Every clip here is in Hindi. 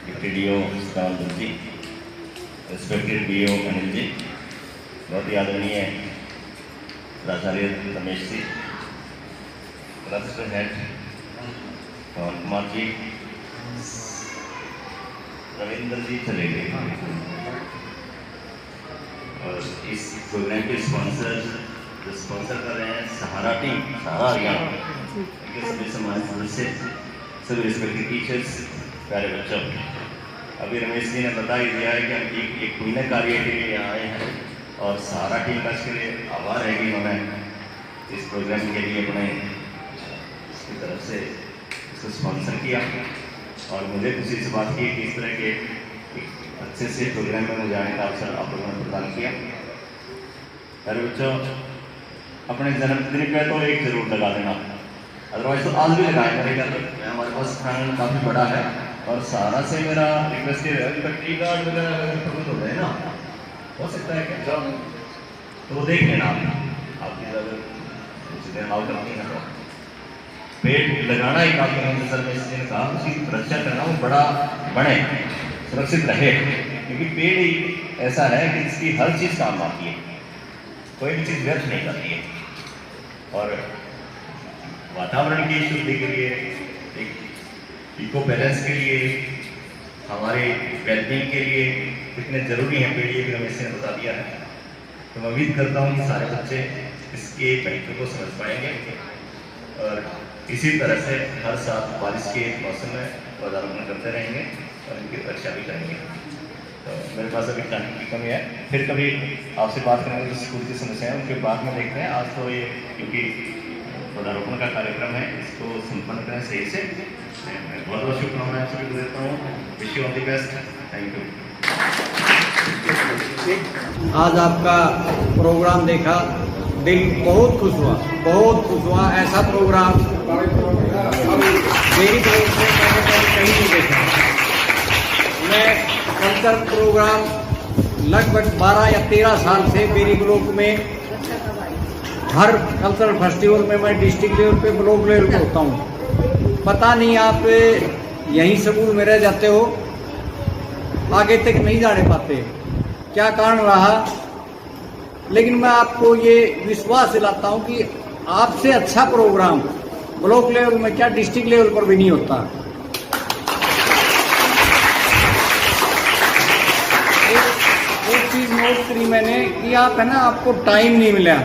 टीडीओ सिद्धांत जी, रिस्पेक्टेड बीओ अनिल जी, बहुत ही आदरणीय प्राचार्य रमेश जी, क्लस्टर हेड पवन कुमार जी, रविंद्र जी चले गए, और इस प्रोग्राम के स्पॉन्सर कर रहे हैं सहारा टीम, सहारा हरियाणा, सभी समाज सदस्य, सभी रिस्पेक्टेड टीचर्स, प्यारे बच्चों। अभी रमेश जी ने बता ही दिया है कि हम एक पुण्य कार्य के लिए यहाँ आए हैं, और सहारा टीम का इसके लिए आभार है कि उन्होंने इस प्रोग्राम के लिए अपने इसकी तरफ से इसको स्पॉन्सर किया, और मुझे खुशी से बात की कि इस तरह के एक अच्छे से प्रोग्राम में मुझे आने का अवसर आप लोगों ने प्रदान किया। प्यारे बच्चों, अपने जन्मदिन पे तो एक जरूर लगा देना, अदरवाइज तो आज भी लगाए मेरे घर में। हमारे पास प्रांगण काफ़ी बड़ा है, और सहारा से मेरा रिक्वेस्ट है अभी तक टी कार्ड वगैरह प्रबंध हो गए ना, हो सकता है क्या जब तो वो देख लेना आपकी अगर कुछ देर आउट करनी है तो पेड़ लगाना ही काफ़ी है। सर ने कहा उसकी रक्षा करना, वो बड़ा बने, सुरक्षित रहे, क्योंकि पेड़ ही ऐसा है कि इसकी हर चीज़ काम आती है, कोई भी चीज़ व्यर्थ नहीं करती है, और वातावरण की शुद्धि के लिए, एक इको बैलेंस के लिए, हमारे वेलबींग के लिए कितने ज़रूरी हैं पेड़, ये भी रमेश ने बता दिया है। तो मैं उम्मीद करता हूँ कि सारे बच्चे इसके महत्व को समझ पाएंगे, और इसी तरह से हर साल बारिश के मौसम में पौधारोपण करते रहेंगे और इनकी रक्षा भी करेंगे। तो मेरे पास अभी टाइम की कमी है, फिर कभी आपसे बात करेंगे जो स्कूल की समस्या है उनके बाद में देखते हैं। आज तो ये क्योंकि पौधारोपण का कार्यक्रम है, इसको संपन्न करें सही से। मैं बहुत बहुत शुभकामनाएं सभी को देता हूँ, wish you all the best, thank you. आज आपका प्रोग्राम देखा, दिल बहुत खुश हुआ, बहुत खुश हुआ। ऐसा प्रोग्राम मेरी तरफ से मैंने कहीं नहीं देखा। मैं कल्चर प्रोग्राम लगभग 12 या 13 साल से मेरी ब्लॉक में हर कल्चरल फेस्टिवल में मैं डिस्ट्रिक्ट लेवल पे, ब्लॉक लेवल पे होता हूँ। पता नहीं आप यहीं स्कूल में रह जाते हो, आगे तक नहीं जाने पाते, क्या कारण रहा। लेकिन मैं आपको ये विश्वास दिलाता हूँ कि आपसे अच्छा प्रोग्राम ब्लॉक लेवल में क्या डिस्ट्रिक्ट लेवल पर भी नहीं होता। एक चीज नोट करी मैंने कि आप है ना, आपको टाइम नहीं मिला,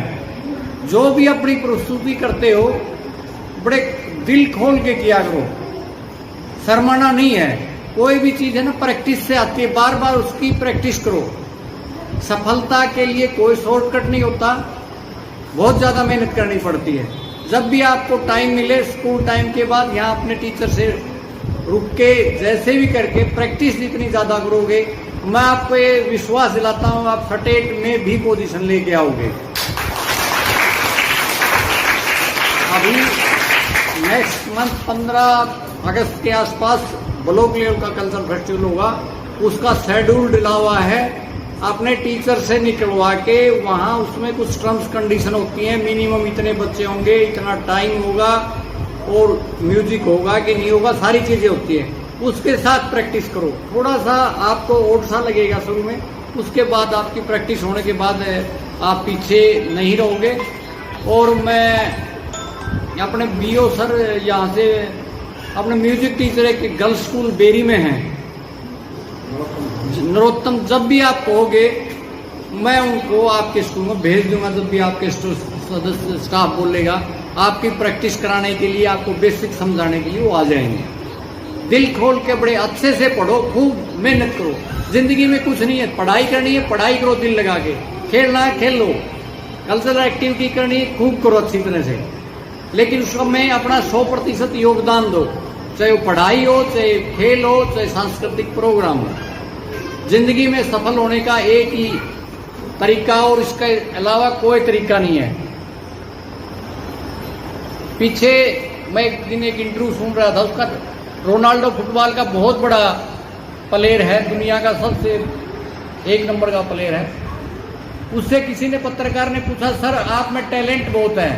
जो भी अपनी प्रस्तुति करते हो बड़े दिल खोल के किया करो, शर्माना नहीं है। कोई भी चीज है ना प्रैक्टिस से आती है, बार बार उसकी प्रैक्टिस करो। सफलता के लिए कोई शॉर्टकट नहीं होता, बहुत ज्यादा मेहनत करनी पड़ती है। जब भी आपको टाइम मिले स्कूल टाइम के बाद, यहाँ अपने टीचर से रुक के जैसे भी करके प्रैक्टिस जितनी ज्यादा करोगे, मैं आपको ये विश्वास दिलाता हूँ आप स्टेट में भी पोजीशन लेके आओगे। अभी नेक्स्ट मंथ 15 अगस्त के आसपास ब्लॉक लेवल का कल्चरल फेस्टिवल होगा, उसका शेड्यूल डला हुआ है। अपने टीचर से निकलवा के वहाँ उसमें कुछ टर्म्स कंडीशन होती हैं, मिनिमम इतने बच्चे होंगे, इतना टाइम होगा, और म्यूजिक होगा कि नहीं होगा, सारी चीजें होती हैं। उसके साथ प्रैक्टिस करो। थोड़ा सा आपको ओड सा लगेगा शुरू में, उसके बाद आपकी प्रैक्टिस होने के बाद आप पीछे नहीं रहोगे। और मैं अपने बीओ सर यहाँ से अपने म्यूजिक टीचर एक गर्ल्स स्कूल बेरी में हैं, नरोत्तम, जब भी आप कहोगे मैं उनको आपके स्कूल में भेज दूंगा। जब भी आपके सदस्य स्टाफ बोलेगा, आपकी प्रैक्टिस कराने के लिए, आपको बेसिक समझाने के लिए वो आ जाएंगे। दिल खोल के बड़े अच्छे से पढ़ो, खूब मेहनत करो। जिंदगी में कुछ नहीं है, पढ़ाई करनी है, पढ़ाई करो दिल लगा के, खेलना है खेल लो, कल्चरल एक्टिविटी करनी है खूब करो अच्छी तरह से, लेकिन उसमें अपना 100% योगदान दो, चाहे वो पढ़ाई हो, चाहे खेल हो, चाहे सांस्कृतिक प्रोग्राम हो। जिंदगी में सफल होने का एक ही तरीका, और इसके अलावा कोई तरीका नहीं है। पीछे मैं एक दिन एक इंटरव्यू सुन रहा था, उसका रोनाल्डो फुटबॉल का बहुत बड़ा प्लेयर है, दुनिया का सबसे 1 नंबर का प्लेयर है। उससे किसी ने, पत्रकार ने पूछा, सर आप में टैलेंट बहुत है,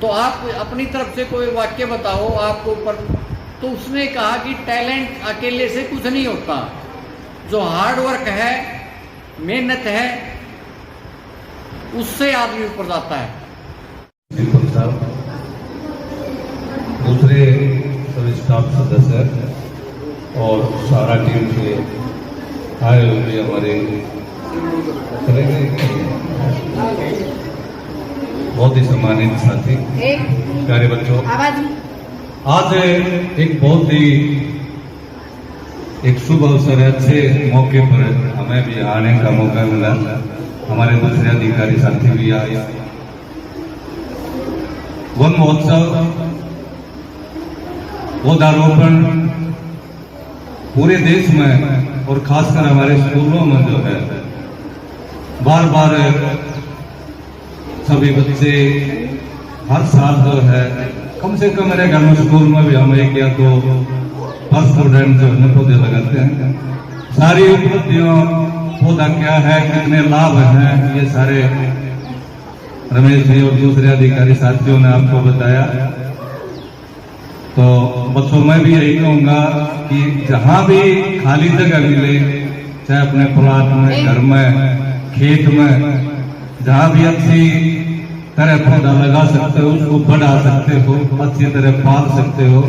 तो आप अपनी तरफ से कोई वाक्य बताओ, आपको ऊपर तो उसने कहा कि टैलेंट अकेले से कुछ नहीं होता, जो हार्ड वर्क है, मेहनत है, उससे आदमी ऊपर जाता है। दीपक साहब, दूसरे सभी स्टाफ सदस्य और सारा टीम के आए हुए हमारे बहुत ही सम्मानित साथी, प्यारे बच्चों, आज एक बहुत ही एक शुभ अवसर है। अच्छे मौके पर हमें भी आने का मौका मिला, हमारे दूसरे अधिकारी साथी भी आए। वन महोत्सव, पौधारोपण पूरे देश में और खासकर हमारे स्कूलों में जो है बार बार सभी बच्चे हर साल जो है कम से कम मेरे घर में स्कूल में भी हम एक या दो फर्स्ट स्टूडेंट जो है पौधे लगाते हैं। सारी उपलब्धियों, पौधा क्या है, कितने लाभ हैं, ये सारे रमेश जी और दूसरे अधिकारी साथियों ने आपको बताया। तो बच्चों मैं भी यही कहूंगा कि जहां भी खाली जगह मिले, चाहे अपने प्लाट में, घर में, खेत में, जहां भी अच्छी तरह पौधा लगा सकते हो, उसको बढ़ा सकते हो, अच्छी तरह पाल सकते हो,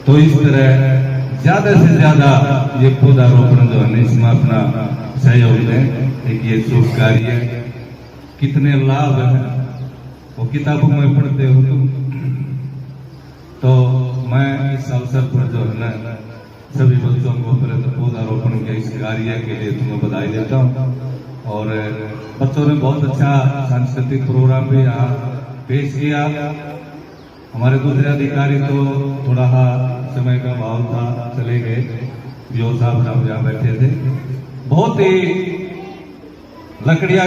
तो इस तरह ज्यादा से ज्यादा ये पौधारोपण जो है इसमें अपना सहयोग दें। एक ये शुभ कार्य है, कितने लाभ हैं वो किताबों में पढ़ते हो तुम। तो मैं इस अवसर पर जो है ना सभी बच्चों को पहले तो पौधारोपण के इस कार्य के लिए तुम्हें बधाई देता हूँ। और बच्चों ने बहुत अच्छा सांस्कृतिक प्रोग्राम भी यहाँ पेश किया। हमारे दूसरे अधिकारी तो थोड़ा समय का अभाव था, चले गए, जो साहब यहाँ बैठे थे। बहुत ही लकड़िया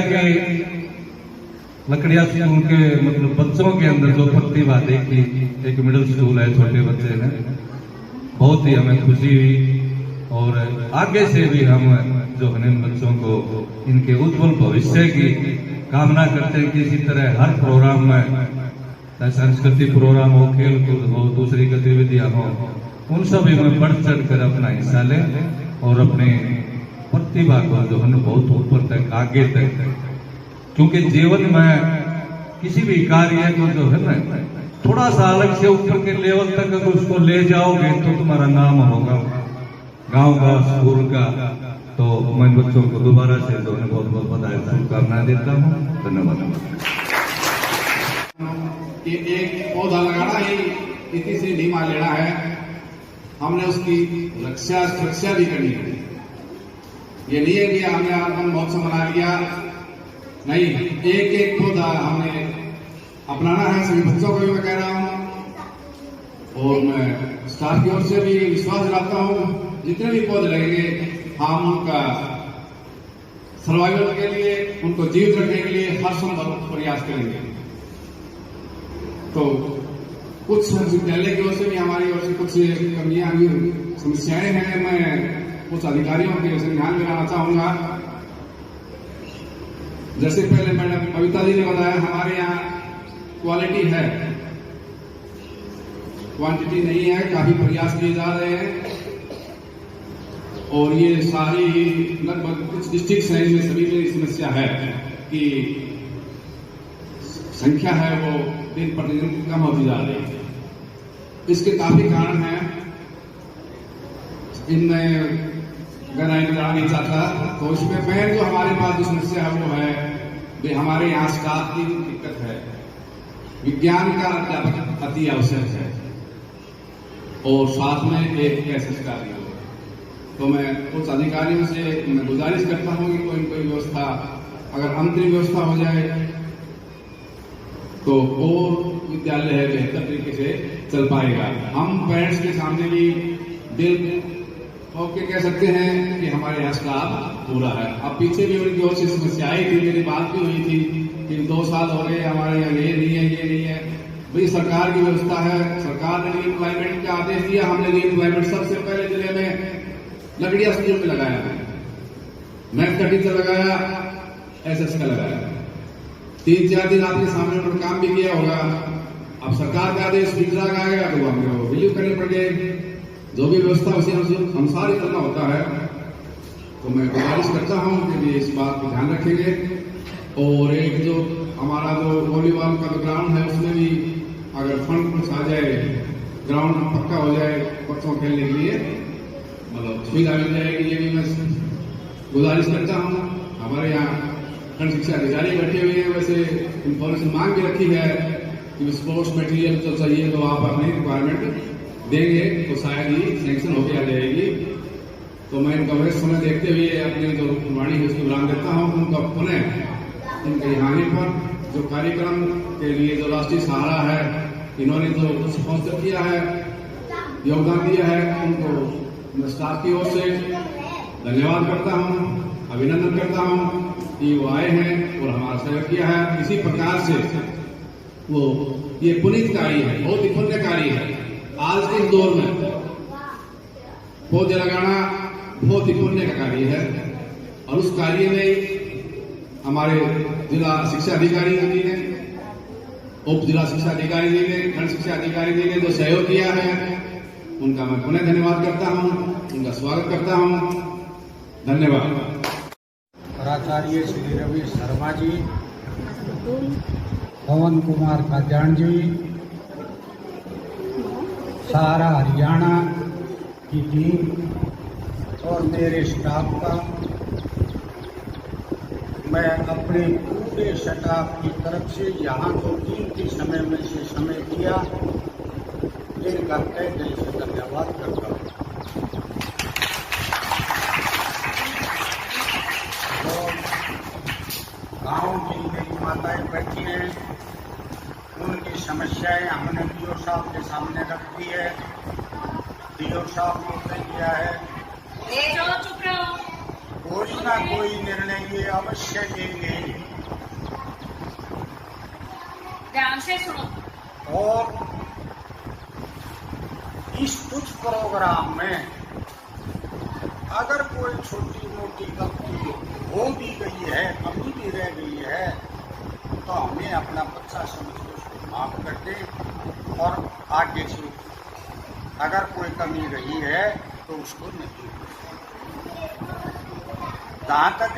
स्कूल के मतलब बच्चों के अंदर जो प्रतिभा देखी, एक मिडिल स्कूल है, छोटे बच्चे ने, बहुत ही हमें खुशी हुई। और आगे से भी हम जो है इन बच्चों को इनके उज्जवल भविष्य की कामना करते हैं कि इसी तरह हर प्रोग्राम में, चाहे सांस्कृतिक प्रोग्राम हो, खेल कूद हो, दूसरी गतिविधियां हो, उन सभी में बढ़ चढ़ कर अपना हिस्सा लें और अपनी प्रतिभा को जो है बहुत ऊपर तक, आगे तक, क्योंकि जीवन में किसी भी कार्य को जो है ना थोड़ा सा अलग से ऊपर के लेवल तक अगर उसको ले जाओगे तो तुम्हारा नाम होगा गांव का, स्कूल का। तो मैं बच्चों को दोबारा से जो है बहुत बहुत बधाई, शुभकामनाएं देता हूँ। धन्यवाद। एक पौधा लगाना ही इतनी से नहीं मान लेना है, हमने उसकी रक्षा सुरक्षा भी करनी है। ये नहीं है कि हमने आगमन महोत्सव मना लिया, नहीं, एक एक पौधा हमने अपनाना है। सभी बच्चों को भी मैं कह रहा हूँ और मैं स्टाफ की ओर से भी विश्वास दिलाता हूँ, जितने भी पौधे लगेंगे हम उनका सर्वाइवल के लिए, उनको जीवित रखने के लिए हर संभव प्रयास करेंगे। तो कुछ विद्यालय की ओर से भी, हमारी ओर से कुछ कमियां, समस्याएं हैं, मैं कुछ अधिकारियों के ध्यान में लाना चाहूंगा। जैसे पहले मैडम कविता जी ने बताया, हमारे यहाँ क्वालिटी है, क्वांटिटी नहीं है। काफी प्रयास किए जा रहे हैं और ये सारी लगभग कुछ डिस्ट्रिक्ट हैं, इनमें सभी में समस्या है कि संख्या है वो दिन प्रतिदिन कम होती जा रही है। इसके काफी कारण हैं, इनमें गहराई में जाना नहीं चाहता। तो इसमें मेन जो हमारे पास जो समस्या है वो है कि हमारे यहाँ स्टाफ की दिक्कत है। विज्ञान का अध्यापक अति आवश्यक है और साथ में एक अधिकारी हो। तो मैं कुछ अधिकारियों से मैं गुजारिश करता हूँ कि कोई व्यवस्था, अगर अंतरिम व्यवस्था हो जाए तो और विद्यालय है बेहतर तरीके से चल पाएगा। हम पेरेंट्स के सामने भी दिल ओके कह सकते हैं कि हमारे यहाँ स्टाफ पूरा है। अब पीछे भी उनकी ओर से समस्याएं थी, मेरी बात भी हुई थी कि 2 साल हो गए हमारे यहाँ ये नहीं है, ये नहीं है। भाई सरकार की व्यवस्था है, सरकार ने रीएम्प्लॉयमेंट का आदेश दिया, हमने रीएम्प्लॉयमेंट सबसे पहले जिले में लकड़िया स्कूल में लगाया है, मैथ का टीचर लगाया, एसएस का लगाया, 3-4 दिन आपके सामने पर काम भी किया होगा। अब सरकार का आदेश दूसरा का आएगा तो हमको बिलीव करने पड़ गए। जो भी व्यवस्था उसे अनुसार ही करना होता है। तो मैं गुजारिश करता हूँ कि इस बात को ध्यान रखेंगे। और एक जो हमारा जो वॉलीबॉल का जो ग्राउंड है उसमें भी अगर फंड कुछ आ जाए, ग्राउंड पक्का हो जाए बच्चों खेलने के लिए, मतलब सुविधा मिल जाएगी, ये भी मैं गुजारिश करता हूँ। हमारे यहाँ खंड शिक्षा अधिकारी बैठे हुए हैं, वैसे इंफॉर्मेशन मांग भी रखी है कि स्पोर्ट्स मटेरियल तो चाहिए तो आप अपनी रिक्वायरमेंट देंगे तो शायद ही सैंक्शन होकर आ जाएगी। तो मैं इनका वैसे समय देखते हुए अपनी जो वाणी है उसको विराम देता हूँ। उनका पुनः इनके यहाँ आने पर जो कार्यक्रम के लिए जो राष्ट्रीय सहारा है, इन्होंने जो स्पॉन्सर किया है, योगदान दिया है, उनको मैं स्टाफ की ओर से धन्यवाद करता हूँ, अभिनंदन करता हूँ कि वो आए हैं और हमारा सहयोग किया है। इसी प्रकार से वो ये पुनीत कार्य है, बहुत ही पुण्य कार्य है। आज के इस दौर में पौधे लगाना बहुत ही पुण्य का कार्य है और उस कार्य में हमारे जिला शिक्षा अधिकारी जी ने, उप जिला शिक्षा अधिकारी जी ने, खंड शिक्षा अधिकारी जी ने जो सहयोग किया है उनका मैं पुनः धन्यवाद करता हूं, उनका स्वागत करता हूं। धन्यवाद। प्राचार्य श्री रवि शर्मा जी, पवन कुमार काजान जी, सारा हरियाणा की टीम और मेरे स्टाफ का मैं अपने पूरे स्टाफ की तरफ से यहाँ को कीमती समय में से समय दिया, इनका तहे दिल से धन्यवाद करता हूँ। गाँव की मेरी माताएं बैठी हैं, उनकी समस्याएं हमने डीओ साहब के सामने रख दी है। डीओ साहब को तय किया है कोई ना कोई निर्णय ये अवश्य लेंगे। ध्यान से सुनो। और इस कुछ प्रोग्राम में अगर कोई छोटी मोटी गलती हो भी गई है, कमी भी रह गई है, तो हमें अपना बच्चा समझ के उसको माफ कर दे और आगे से अगर कोई कमी रही है तो उसको नहीं। जहाँ तक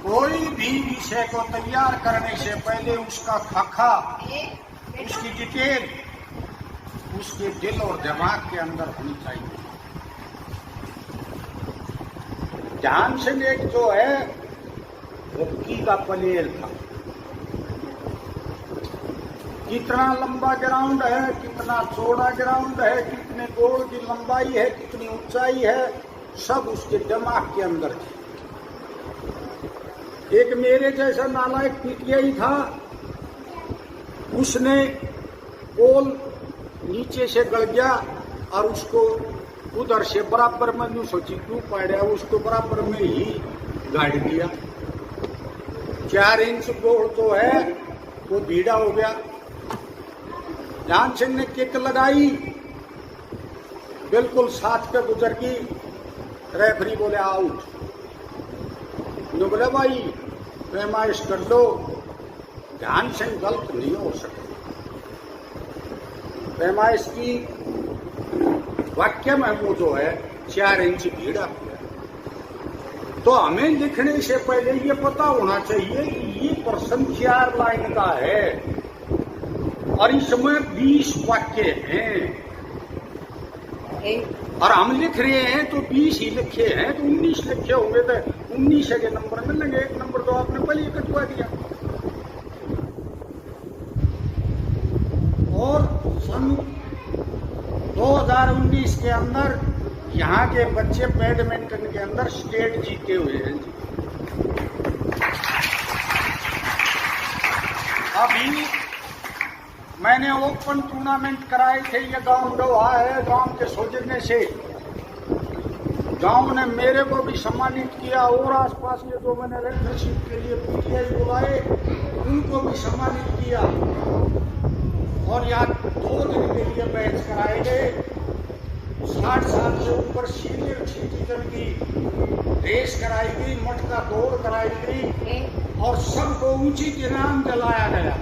कोई भी विषय को तैयार करने से पहले उसका खाका, उसकी डिटेल उसके दिल और दिमाग के अंदर होनी चाहिए। ध्यान से एक जो है हॉकी का प्लेयर था, कितना लंबा ग्राउंड है, कितना चौड़ा ग्राउंड है, कितने गोल की लंबाई है, कितनी ऊंचाई है, सब उसके दिमाग के अंदर थे। एक मेरे जैसा नालायक पीटीआई था, उसने गोल नीचे से गड़ गया और उसको उधर से बराबर में यूं सोची क्यों पाड़ा, उसको बराबर में ही गाड़ दिया। 4 इंच गोल तो है वो भीड़ा हो गया। ध्यान सिंह ने किक लगाई, बिल्कुल साथ पे गुजर की, रेफरी बोले आउट। जो बोले भाई पैमाइश कर लो, ध्यान सिंह गलत नहीं हो सकता। पैमाइश की वाक्य में वो जो है 4 इंच भीड़ा किया। तो हमें लिखने से पहले ये पता होना चाहिए कि ये प्रश्न 4 लाइन का है और इसमें 20 वाक्य हैं और हम लिख रहे हैं तो 20 ही लिखे हैं, तो 19 लिखे होंगे तो 19 के नंबर मिलेंगे। 1 नंबर तो आपने पहले कटवा दिया। और सन 2019 के अंदर यहाँ के बच्चे बैडमिंटन के अंदर स्टेट जीते हुए हैं। अभी मैंने ओपन टूर्नामेंट कराए थे, ये गांव डोहा है, गांव के सौजन्य से गांव ने मेरे को भी सम्मानित किया और आसपास के जो मैंने रेफरशिप के लिए पीटीआई बुलाए उनको भी सम्मानित किया। और यहाँ 2 दिन के लिए मैच कराए गए। 60 साल से ऊपर सीनियर सिटीजन की रेस कराई गई, मटका दौड़ कराई गई और सबको ऊंची इनाम दिलाया गया।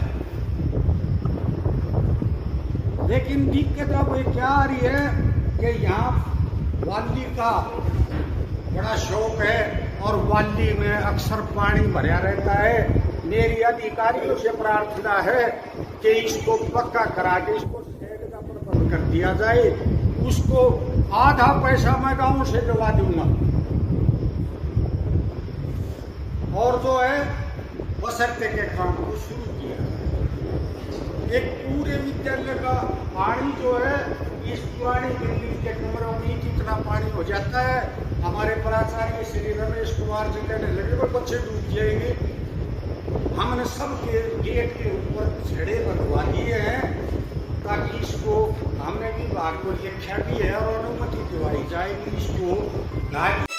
लेकिन दिक्कत अब ये क्या आ रही है कि यहाँ वाली का बड़ा शौक है और वाली में अक्सर पानी भरा रहता है। मेरी अधिकारियों से प्रार्थना है कि इसको पक्का करा के इसको शेड का प्रबंध कर दिया जाए। उसको आधा पैसा मैं गांव से दिलवा दूंगा। और जो है बशर्ते के काम को शुरू किया। एक पूरे विद्यालय का पानी जो है इस पुरानी बिल्डिंग के कमरों में कितना पानी हो जाता है। हमारे प्राचार्य श्री रमेश कुमार जी कहने लगे वो बच्चे डूब जाएंगे। हमने सबके गेट के ऊपर छड़े लगवा दिए हैं ताकि इसको हमने विभाग को लिखा भी है और अनुमति दिलवाई जाएगी इसको